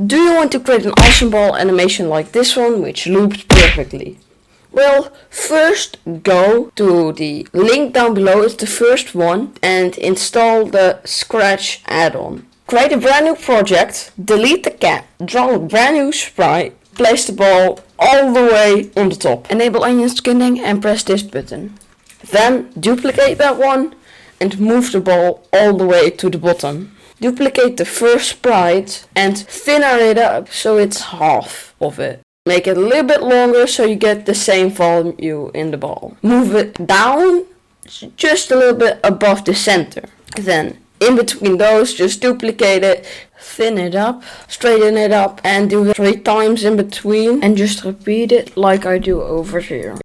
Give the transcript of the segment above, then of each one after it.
Do you want to create an awesome ball animation like this one, which loops perfectly? Well, first go to the link down below, it's the first one, and install the Scratch add-on. Create a brand new project, delete the cap, draw a brand new sprite, place the ball all the way on the top. Enable onion skinning and press this button. Then duplicate that one and move the ball all the way to the bottom. Duplicate the first sprite and thinner it up so it's half of it. Make it a little bit longer so you get the same value in the ball. Move it down just a little bit above the center. Then in between those, just duplicate it, thin it up, straighten it up, and do it 3 times in between, and just repeat it like I do over here.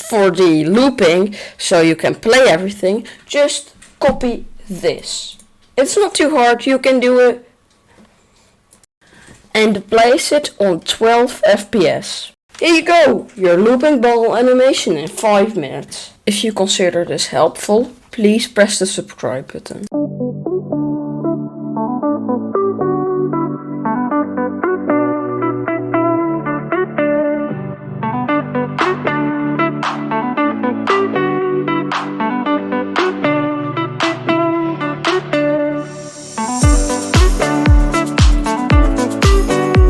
For the looping, so you can play everything, just copy this. It's not too hard, you can do it. And place it on 12 FPS. Here you go, your looping ball animation in 5 minutes. If you consider this helpful, please press the subscribe button.